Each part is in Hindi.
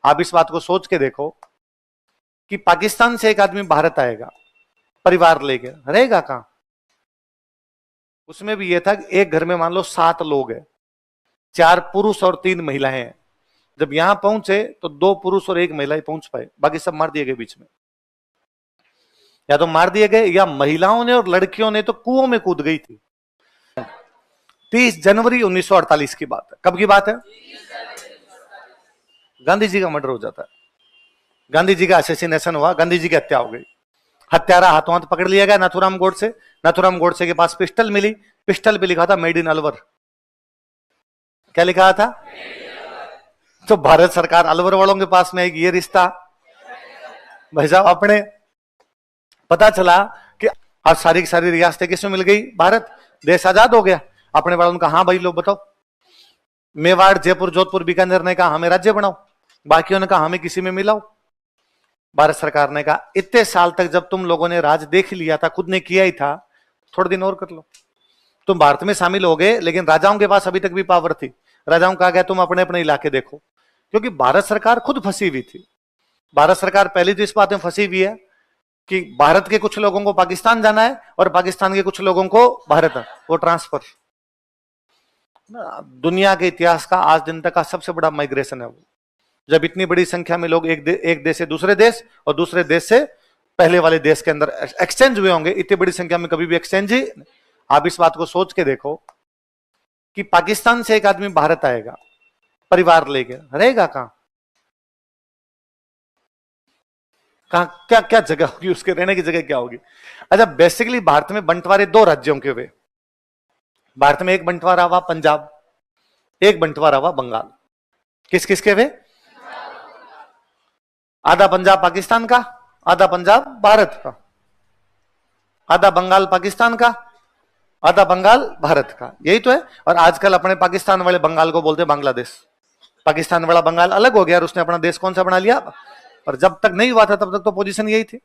आप इस बात को सोच के देखो कि पाकिस्तान से एक आदमी भारत आएगा, परिवार लेके रहेगा कहां? उसमें भी यह था कि एक घर में मान लो 7 लोग हैं, 4 पुरुष और 3 महिलाएं हैं। जब यहां पहुंचे तो 2 पुरुष और 1 महिला ही पहुंच पाए, बाकी सब मार दिए गए बीच में। या तो मार दिए गए या महिलाओं ने और लड़कियों ने तो कुओं में कूद गई थी। 30 जनवरी 1948 की बात है। कब की बात है? गांधी जी का मर्डर हो जाता है, गांधी जी का असैसिनेशन हुआ, गांधी जी की हत्या हो गई। हत्यारा हाथों हाथ पकड़ लिया गया नाथूराम गोडसे। नाथूराम गोडसे के पास पिस्टल मिली, पिस्टल पे लिखा था मेड इन अलवर। क्या लिखा था? तो भारत सरकार अलवर वालों के पास में एक ये रिश्ता, भाई साहब अपने पता चला कि आज सारी की सारी रियासतें किसमें मिल गई? भारत। देश आजाद हो गया। अपने वालों ने कहा हाँ भाई लोग बताओ, मेवाड़, जयपुर, जोधपुर, बीकानेर ने कहा हमें राज्य बनाओ, बाकियों ने कहा हमें किसी में मिलाओ। भारत सरकार ने कहा इतने साल तक जब तुम लोगों ने राज देख लिया था, खुद ने किया ही था, थोड़े दिन और कर लो। तुम भारत में शामिल हो गए, लेकिन राजाओं के पास अभी तक भी पावर थी। राजाओं कहा गया तुम अपने अपने इलाके देखो, क्योंकि भारत सरकार खुद फंसी हुई थी। भारत सरकार पहले तो इस बात में फंसी हुई है कि भारत के कुछ लोगों को पाकिस्तान जाना है और पाकिस्तान के कुछ लोगों को भारत, वो ट्रांसफर। दुनिया के इतिहास का आज दिन तक का सबसे बड़ा माइग्रेशन है वो, जब इतनी बड़ी संख्या में लोग एक देश से दूसरे देश और दूसरे देश से पहले वाले देश के अंदर एक्सचेंज हुए होंगे। इतनी बड़ी संख्या में कभी भी एक्सचेंज ही। आप इस बात को सोच के देखो कि पाकिस्तान से एक आदमी भारत आएगा, परिवार लेके रहेगा कहां? क्या क्या जगह होगी उसके रहने की जगह क्या होगी? अच्छा, बेसिकली भारत में बंटवारे 2 राज्यों के हुए। भारत में एक बंटवारा हुआ पंजाब, एक बंटवारा हुआ बंगाल। किस किस के हुए? आधा पंजाब पाकिस्तान का, आधा पंजाब भारत का। आधा बंगाल पाकिस्तान का, आधा बंगाल भारत का। यही तो है। और आजकल अपने पाकिस्तान वाले बंगाल को बोलते हैं बांग्लादेश। पाकिस्तान वाला बंगाल अलग हो गया और उसने अपना देश कौन सा बना लिया। और जब तक नहीं हुआ था तब तक तो पोजीशन यही थी।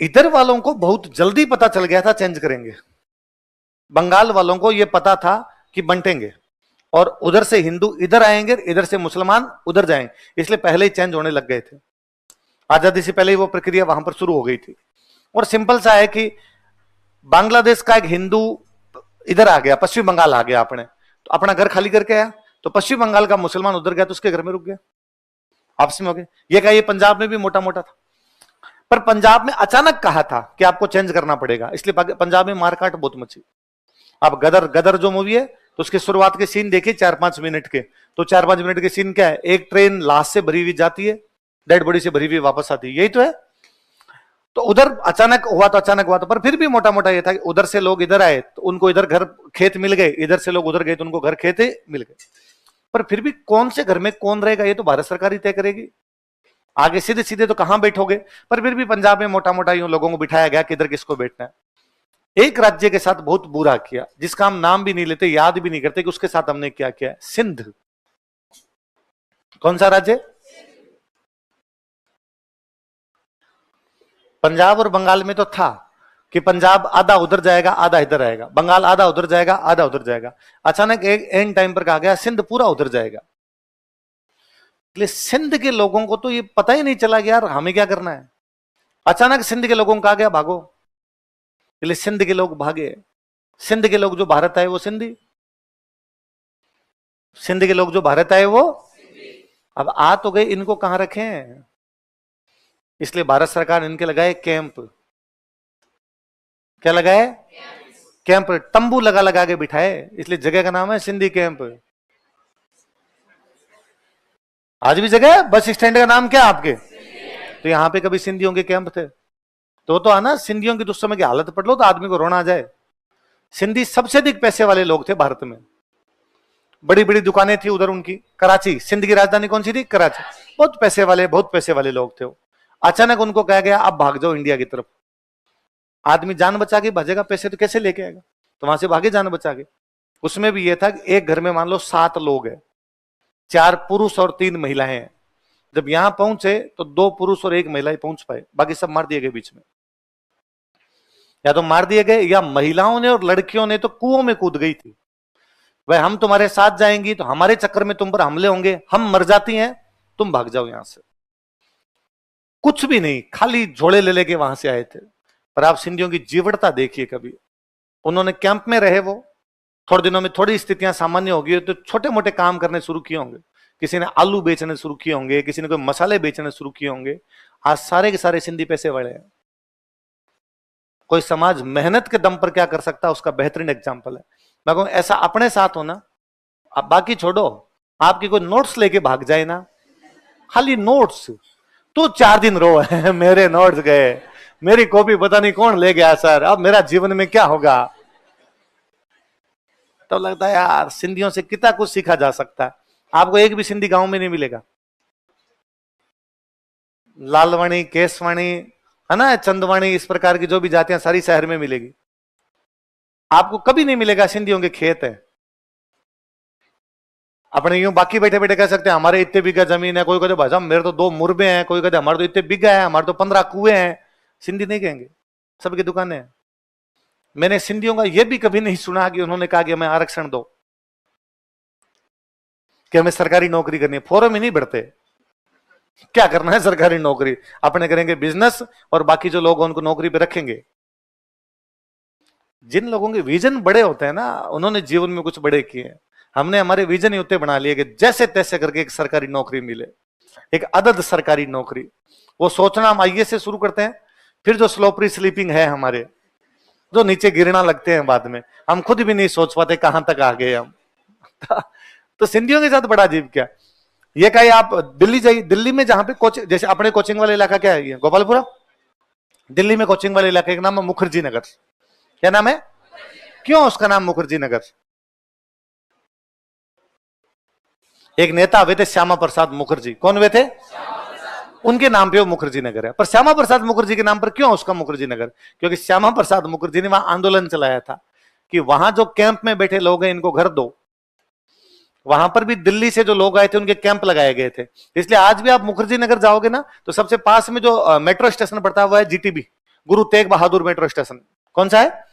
इधर वालों को बहुत जल्दी पता चल गया था चेंज करेंगे। बंगाल वालों को यह पता था कि बंटेंगे और उधर से हिंदू इधर आएंगे, इधर से मुसलमान उधर जाएंगे, इसलिए पहले ही चेंज होने लग गए थे। आजादी से पहले ही वो प्रक्रिया वहां पर शुरू हो गई थी। और सिंपल सा है कि बांग्लादेश का एक हिंदू इधर आ गया, पश्चिम बंगाल आ गया, अपने तो अपना घर खाली करके आया, तो पश्चिम बंगाल का मुसलमान उधर गया तो उसके घर में रुक गया, आपस में हो गए। ये क्या, ये पंजाब में भी मोटा मोटा था, पर पंजाब में अचानक कहा था कि आपको चेंज करना पड़ेगा, इसलिए पंजाब में मारकाट बहुत मची। अब गदर गदर जो मूवी है तो उसके शुरुआत के सीन देखिए 4-5 मिनट के, तो 4-5 मिनट के सीन क्या है? एक ट्रेन लाश से भरी हुई जाती है, डेड बॉडी से भरी हुई वापस आती है, यही तो है। तो उधर अचानक हुआ तो अचानक हुआ तो, पर फिर भी मोटा मोटा ये था कि उधर से लोग इधर आए तो उनको इधर घर खेत मिल गए, इधर से लोग उधर गए तो उनको घर खेत मिल गए। पर फिर भी कौन से घर में कौन रहेगा ये तो भारत सरकार ही तय करेगी। आगे सीधे सीधे तो कहां बैठोगे, पर फिर भी पंजाब में मोटा मोटा यूं लोगों को बिठाया गया कि इधर किसको बैठना है। एक राज्य के साथ बहुत बुरा किया, जिसका हम नाम भी नहीं लेते, याद भी नहीं करते कि उसके साथ हमने क्या किया। सिंध। कौन सा राज्य? पंजाब और बंगाल में तो था कि पंजाब आधा उधर जाएगा आधा इधर आएगा, बंगाल आधा उधर जाएगा आधा उधर जाएगा। अचानक एक एंड टाइम पर कहा गया सिंध पूरा उधर जाएगा। इसलिए सिंध के लोगों को तो ये पता ही नहीं चला कि यार हमें क्या करना है। अचानक सिंध के लोगों को कहा गया भागो, इसलिए सिंध के लोग भागे। सिंध के लोग जो भारत आए वो सिंधी, सिंध के लोग जो भारत आए वो। अब आ तो गए, इनको कहां रखें, इसलिए भारत सरकार इनके लगाए कैंप। क्या लगाए? कैंप। तंबू लगा लगा के बिठाए, इसलिए जगह का नाम है सिंधी कैंप। आज भी जगह है, बस स्टैंड का नाम क्या आपके? तो यहां पे कभी सिंधियों के कैंप थे। तो आना, सिंधियों की तो उस समय की हालत पढ़ लो तो आदमी को रोना आ जाए। सिंधी सबसे अधिक पैसे वाले लोग थे भारत में, बड़ी बड़ी दुकानें थी उधर उनकी। कराची, सिंध की राजधानी कौन सी थी? कराची। बहुत पैसे वाले लोग थे वो। अचानक उनको कहा गया अब भाग जाओ इंडिया की तरफ। आदमी जान बचा के भागेगा, पैसे तो कैसे लेके आएगा, तो वहां से भागे जान बचा के। उसमें भी यह था कि एक घर में मान लो 7 लोग हैं, 4 पुरुष और 3 महिलाएं हैं। जब यहां पहुंचे तो 2 पुरुष और 1 महिला ही पहुंच पाए, बाकी सब मार दिए गए बीच में। या तो मार दिए गए या महिलाओं ने और लड़कियों ने तो कुओं में कूद गई थी। भाई हम तुम्हारे साथ जाएंगी तो हमारे चक्कर में तुम पर हमले होंगे, हम मर जाती हैं तुम भाग जाओ यहां से। कुछ भी नहीं, खाली झोले ले लेके वहां से आए थे। पर आप सिंधियों की जीवटता देखिए कभी। उन्होंने कैंप में रहे, वो थोड़े दिनों में थोड़ी स्थितियां सामान्य होगी तो छोटे मोटे काम करने शुरू किए होंगे। किसी ने आलू बेचने शुरू किए होंगे, किसी ने कोई मसाले बेचने शुरू किए होंगे। आज सारे के सारे सिंधी पैसे वाले हैं। कोई समाज मेहनत के दम पर क्या कर सकता है उसका बेहतरीन एग्जाम्पल है। मैं कहूं ऐसा अपने साथ होना, आप बाकी छोड़ो, आपकी कोई नोट्स लेके भाग जाए ना, खाली नोट्स, तो 4 दिन रो है मेरे नोट्स गए, मेरी कॉपी पता नहीं कौन ले गया सर, अब मेरा जीवन में क्या होगा। तो लगता है यार सिंधियों से कितना कुछ सीखा जा सकता है। आपको एक भी सिंधी गांव में नहीं मिलेगा। लालवाणी, केसवाणी, है ना, चंदवाणी, इस प्रकार की जो भी जातियां सारी शहर में मिलेगी। आपको कभी नहीं मिलेगा सिंधियों के खेत है। अपने यूं बाकी बैठे बैठे कह सकते हैं हमारे इतने बीघा जमीन है, कोई कहते भाई साहब मेरे तो 2 मुरबे हैं, कोई कहते हमारे तो इतने बीघा है, हमारे तो 15 कुएं हैं। सिंधी नहीं कहेंगे, सबकी दुकानें हैं। मैंने सिंधियों का यह भी कभी नहीं सुना कि उन्होंने कहा कि हमें आरक्षण दो, कि हमें सरकारी नौकरी करनी है। फॉर्म ही नहीं भरते। क्या करना है सरकारी नौकरी, अपने करेंगे बिजनेस और बाकी जो लोग उनको नौकरी पे रखेंगे। जिन लोगों के विजन बड़े होते हैं ना, उन्होंने जीवन में कुछ बड़े किए हैं। हमने हमारे विजन ही उतने बना लिए कि जैसे तैसे करके एक सरकारी नौकरी मिले, एक अदद सरकारी नौकरी। वो सोचना हम आईएएस से शुरू करते हैं, फिर जो स्लोपरी स्लीपिंग है हमारे, जो नीचे गिरना लगते हैं बाद में, हम खुद भी नहीं सोच पाते कहां तक आ गए हम। तो सिंधियों के साथ बड़ा अजीब क्या, ये कहीं आप दिल्ली जाइए, दिल्ली में जहां पे कोचिंग, जैसे अपने कोचिंग वाले इलाका क्या है, ये गोपालपुरा। दिल्ली में कोचिंग वाले इलाके का नाम है मुखर्जी नगर। क्या नाम है, क्यों उसका नाम मुखर्जी नगर? एक नेता हुए थे श्यामा प्रसाद मुखर्जी। कौन हुए थे? उनके नाम पे वो मुखर्जी नगर है। पर श्यामा प्रसाद मुखर्जी के नाम पर क्यों उसका मुखर्जी नगर? क्योंकि श्यामा प्रसाद मुखर्जी ने वहां आंदोलन चलाया था कि वहां जो कैंप में बैठे लोग हैं इनको घर दो। वहां पर भी दिल्ली से जो लोग आए थे उनके कैंप लगाए गए थे। इसलिए आज भी आप मुखर्जी नगर जाओगे ना, तो सबसे पास में जो मेट्रो स्टेशन पड़ता है वो है जीटीबी, गुरु तेग बहादुर मेट्रो स्टेशन। कौन सा है?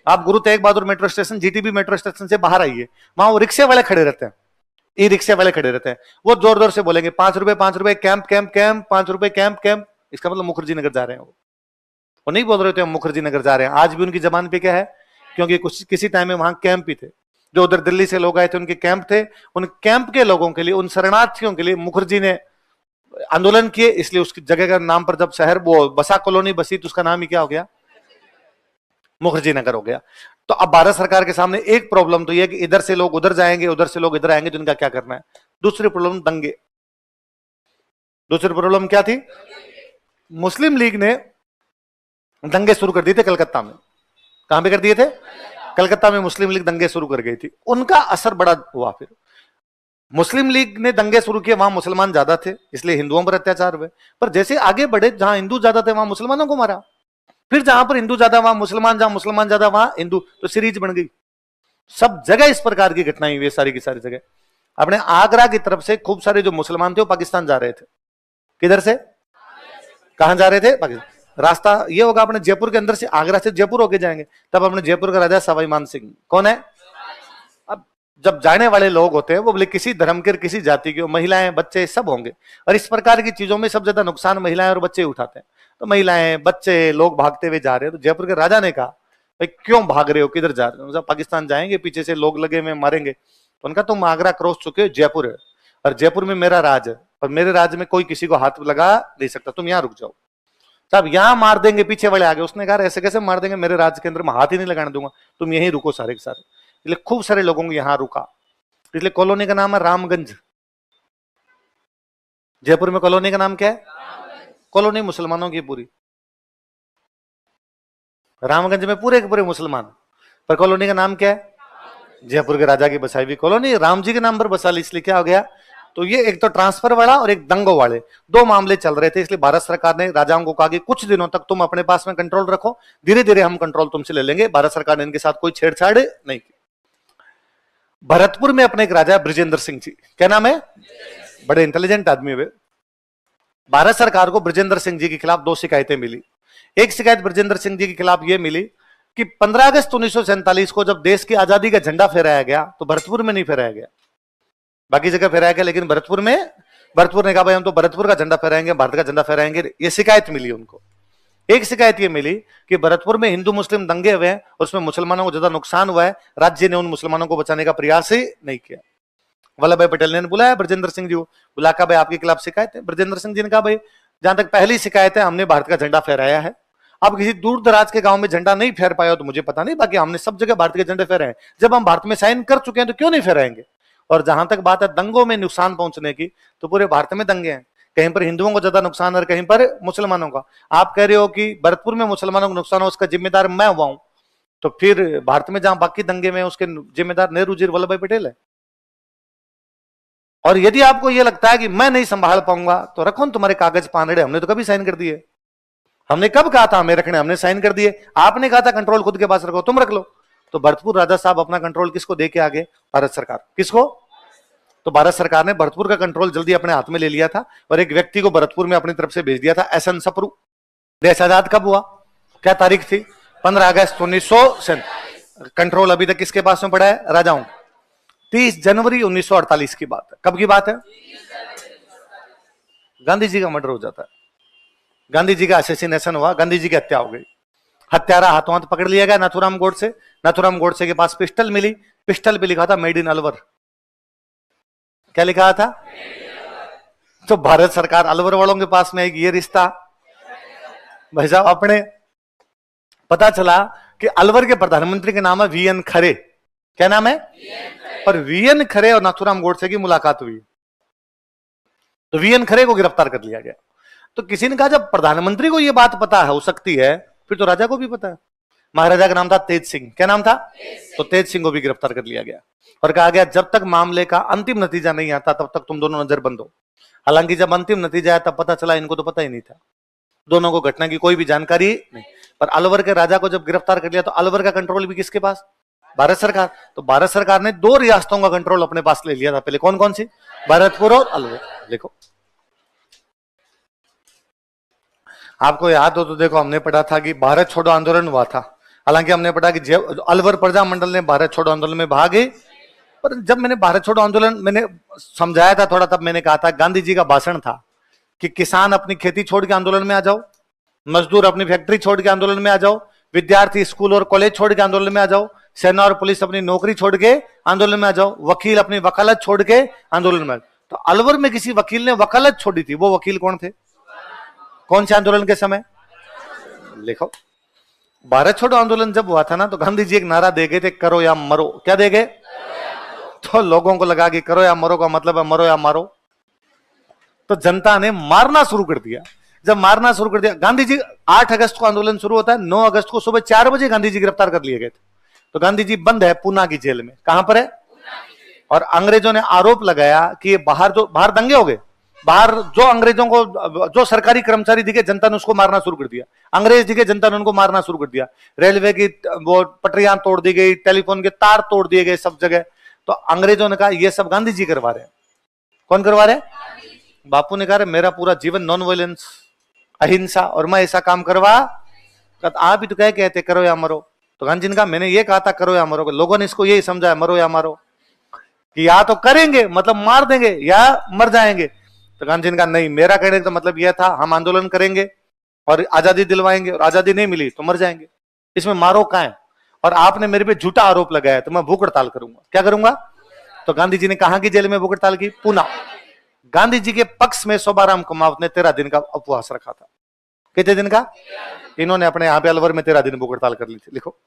आप Guru Tegh Bahadur metro station, GTB metro station से बाहर आइए, वहां वो रिक्शे वाले खड़े रहते हैं, ई रिक्शे वाले खड़े रहते हैं। वो जोर जोर से बोलेंगे 5 रुपए 5 रुपए, कैंप कैंप कैंप, 5 रुपए कैंप कैंप। इसका मतलब मुखर्जी नगर जा रहे हैं। वो नहीं बोल रहे थे हम मुखर्जी नगर जा रहे हैं। आज भी उनकी जबान पे क्या है, क्योंकि कुछ किसी टाइम में वहां कैंप भी थे। जो उधर दिल्ली से लोग आए थे उनके कैंप थे। उन कैंप के लोगों के लिए, उन शरणार्थियों के लिए मुखर्जी ने आंदोलन किए। इसलिए उसकी जगह का नाम पर जब शहर वो बसा कॉलोनी बसी तो उसका नाम ही क्या हो गया, मुखर्जी नगर हो गया। तो अब भारत सरकार के सामने एक प्रॉब्लम तो यह है कि इधर से लोग उधर जाएंगे, उधर से लोग इधर आएंगे, तो इनका क्या करना है। दूसरी प्रॉब्लम दंगे। दूसरी प्रॉब्लम क्या थी? मुस्लिम लीग ने दंगे शुरू कर दिए थे कलकत्ता में। कहां पे कर दिए थे? कलकत्ता में मुस्लिम लीग दंगे शुरू कर गई थी। उनका असर बड़ा हुआ। फिर मुस्लिम लीग ने दंगे शुरू किए, वहां मुसलमान ज्यादा थे इसलिए हिंदुओं पर अत्याचार हुए। पर जैसे आगे बढ़े, जहां हिंदू ज्यादा थे वहां मुसलमानों को मारा। फिर जहां पर हिंदू ज्यादा वहां मुसलमान, जहां मुसलमान ज्यादा वहां हिंदू, तो सीरीज बन गई। सब जगह इस प्रकार की घटनाएं हुई, सारी की सारी जगह। अपने आगरा की तरफ से खूब सारे जो मुसलमान थे वो पाकिस्तान जा रहे थे। किधर से? कहां जा रहे थे? पाकिस्तान। रास्ता ये होगा अपने जयपुर के अंदर से, आगरा से जयपुर होके जाएंगे। तब अपने जयपुर का राजा सवाई मान सिंह कौन है? अब जब जाने वाले लोग होते हैं वो बोले किसी धर्म के, किसी जाति के, महिलाएं बच्चे सब होंगे। और इस प्रकार की चीजों में सबसे ज्यादा नुकसान महिलाएं और बच्चे उठाते हैं। तो महिलाएं, बच्चे, लोग भागते हुए जा रहे हैं। तो जयपुर के राजा ने कहा भाई क्यों भाग रहे हो, किधर जा रहे हो? पाकिस्तान जाएंगे, पीछे से लोग लगे हुए मारेंगे। तो उनका तुम आगरा क्रॉस चुके हो, जयपुर है और जयपुर में मेरा राज है, पर मेरे राज्य में कोई किसी को हाथ लगा नहीं सकता, तुम यहां रुक जाओ। साहब यहां मार देंगे, पीछे वाले आगे। उसने कहा ऐसे कैसे मार देंगे, मेरे राज्य के अंदर मैं हाथ ही नहीं लगाने दूंगा, तुम यहीं रुको सारे के सारे। इसलिए खूब सारे लोगों को यहां रुका। इसलिए कॉलोनी का नाम है रामगंज। जयपुर में कॉलोनी का नाम क्या है? कॉलोनी मुसलमानों की पूरी। रामगंज में पूरे के पूरे मुसलमान, पर कॉलोनी का नाम क्या है? जयपुर के राजा की बसाई हुई कॉलोनी, राम जी के नाम पर बसा ली। इसलिए क्या हो गया, तो ये एक तो ट्रांसफर वाला और एक दंगों वाले, दो मामले चल रहे थे। इसलिए भारत सरकार ने राजाओं को कहा कि कुछ दिनों तक तुम अपने पास में कंट्रोल रखो, धीरे धीरे हम कंट्रोल तुमसे ले लेंगे। भारत सरकार ने इनके साथ कोई छेड़छाड़ नहीं की। भरतपुर में अपने एक राजा ब्रजेंद्र सिंह जी, क्या नाम है? बड़े इंटेलिजेंट आदमी हुए। भारत सरकार को ब्रजेंद्र सिंह जी के खिलाफ 2 शिकायतें मिली। एक शिकायत ब्रजेंद्र सिंह जी के खिलाफ यह मिली कि 15 अगस्त 1947 को जब देश की आजादी का झंडा फहराया गया तो भरतपुर में नहीं फहराया गया, बाकी जगह फहराया गया, लेकिन भरतपुर में भरतपुर ने कहा भाई हम तो भरतपुर का झंडा फहराएंगे, भारत का झंडा फहराएंगे। ये शिकायत मिली उनको। एक शिकायत ये मिली कि भरतपुर में हिंदू मुस्लिम दंगे हुए हैं, उसमें मुसलमानों को ज्यादा नुकसान हुआ है, राज्य ने उन मुसलमानों को बचाने का प्रयास ही नहीं किया। वल्लभ भाई पटेल ने बुलाया ब्रजेंद्र सिंह जी को, बुलाकर भाई आपके खिलाफ शिकायत है। ब्रजेंद्र सिंह जी ने कहा भाई जहां तक पहली शिकायत है, हमने भारत का झंडा फहराया है। अब किसी दूर दराज के गांव में झंडा नहीं फहर पाया तो मुझे पता नहीं, बाकी हमने सब जगह भारत के झंडे फहराए। जब हम भारत में साइन कर चुके हैं तो क्यों नहीं फहराएंगे। और जहां तक बात है दंगों में नुकसान पहुंचने की, तो पूरे भारत में दंगे हैं, कहीं पर हिंदुओं को ज्यादा नुकसान और कहीं पर मुसलमानों का। आप कह रहे हो कि भरतपुर में मुसलमानों को नुकसान हो, उसका जिम्मेदार मैं हुआ हूं, तो फिर भारत में जहां बाकी दंगे में उसके जिम्मेदार नेहरू जी वल्लभ भाई पटेल है। और यदि आपको यह लगता है कि मैं नहीं संभाल पाऊंगा तो रखो न तुम्हारे कागज पानड़े, हमने तो कभी साइन कर दिए। हमने कब कहा था हमें रखने, हमने साइन कर दिए। आपने कहा था कंट्रोल खुद के पास रखो, तुम रख लो। तो भरतपुर राजा साहब अपना कंट्रोल किसको दे के आगे? भारत सरकार। किसको? तो भारत सरकार ने भरतपुर का कंट्रोल जल्दी अपने हाथ में ले लिया था और एक व्यक्ति को भरतपुर में अपनी तरफ से भेज दिया था, एसएन सप्रू। देश आजाद कब हुआ? क्या तारीख थी? 15 अगस्त 1947। कंट्रोल अभी तक किसके पास में पड़ा है? राजाओं। 30 जनवरी 1948 की बात है। कब की बात है? गांधी जी का मर्डर हो जाता है, गांधी जी का असैसिनेशन हुआ, गांधी जी की हत्या हो गई। हत्यारा हाथों हाथ पकड़ लिया गया नाथूराम गोडसे। नाथूराम गोडसे के पास पिस्टल मिली, पिस्टल पे लिखा था मेड इन अलवर। क्या लिखा था? तो भारत सरकार अलवर वालों के पास में ये रिश्ता भाई साहब अपने। पता चला कि अलवर के प्रधानमंत्री के नाम है वीएन खरे। क्या नाम है? और वीएन खरे और नाथूराम गोडसे की मुलाकात हुई, तो वीएन खरे को गिरफ्तार कर लिया गया। तो किसी ने कहा जब प्रधानमंत्री को यह बात पता हो सकती है फिर तो राजा को भी पता है। महाराजा का नाम था तेज सिंह। क्या नाम था? तो तेज सिंह को भी गिरफ्तार कर लिया गया और कहा गया जब तक मामले का अंतिम नतीजा नहीं आता तब तक तुम दोनों नजर बंद हो। हालांकि जब अंतिम नतीजा आया तब पता चला इनको तो पता ही नहीं था, दोनों को घटना की कोई भी जानकारी नहीं। पर अलवर के राजा को जब गिरफ्तार कर लिया तो अलवर का कंट्रोल भी किसके पास? भारत सरकार। तो भारत सरकार ने 2 रियासतों का कंट्रोल अपने पास ले लिया था पहले। कौन कौन सी? भरतपुर और अलवर। देखो आपको याद हो तो देखो हमने पढ़ा था कि भारत छोड़ो आंदोलन हुआ था। हालांकि हमने पढ़ा कि अलवर प्रजा मंडल ने भारत छोड़ो आंदोलन में भाग गए। पर जब मैंने भारत छोड़ो आंदोलन मैंने समझाया था थोड़ा, तब मैंने कहा था गांधी जी का भाषण था कि किसान अपनी खेती छोड़ के आंदोलन में आ जाओ, मजदूर अपनी फैक्ट्री छोड़ के आंदोलन में आ जाओ, विद्यार्थी स्कूल और कॉलेज छोड़ के आंदोलन में आ जाओ, सेना और पुलिस अपनी नौकरी छोड़ के आंदोलन में आ जाओ, वकील अपनी वकालत छोड़ के आंदोलन में। तो अलवर में किसी वकील ने वकालत छोड़ी थी, वो वकील कौन थे? कौन से आंदोलन के समय? लिखो भारत छोड़ो आंदोलन जब हुआ था ना तो गांधी जी एक नारा दे गए थे, करो या मरो। क्या दे गए? तो लोगों को लगा कि करो या मरो का मतलब है मरो या मारो। तो जनता ने मारना शुरू कर दिया। जब मारना शुरू कर दिया, गांधी जी 8 अगस्त को आंदोलन शुरू होता है, 9 अगस्त को सुबह 4 बजे गांधी जी गिरफ्तार कर लिए गए थे। तो गांधी जी बंद है पूना की जेल में। कहां पर है? और अंग्रेजों ने आरोप लगाया कि ये बाहर दंगे हो गए, बाहर जो अंग्रेजों को जो सरकारी कर्मचारी दिखे जनता ने उसको मारना शुरू कर दिया, अंग्रेज दिखे जनता ने उनको मारना शुरू कर दिया। रेलवे की वो पटरियां तोड़ दी गई, टेलीफोन के तार तोड़ दिए गए सब जगह। तो अंग्रेजों ने कहा ये सब गांधी जी करवा रहे हैं। कौन करवा रहे? बापू ने कहा मेरा पूरा जीवन नॉन वायलेंस, अहिंसा, और मैं ऐसा काम करवा। आप ही तो क्या कहते करो या मरो। तो गांधी जी ने कहा मैंने ये कहा था करो या मरो, लोगों ने इसको यही समझा है मरो या मारो, कि या तो करेंगे मतलब मार देंगे या मर जाएंगे। तो गांधी जी ने कहा नहीं, मेरा कहने का मतलब यह था हम आंदोलन करेंगे और आजादी दिलवाएंगे, और आजादी नहीं मिली तो मर जाएंगे, इसमें मारो कहां है। और आपने मेरे पे झूठा आरोप लगाया तो मैं भूख हड़ताल करूंगा। क्या करूंगा? तो गांधी जी ने कहा कि जेल में भूख हड़ताल की? पूना। गांधी जी के पक्ष में शोभाराम कमावत ने 13 दिन का उपवास रखा था। कितने दिन का? इन्होंने अपने यहां पे अलवर में 13 दिन भूख हड़ताल कर ली थी। लिखो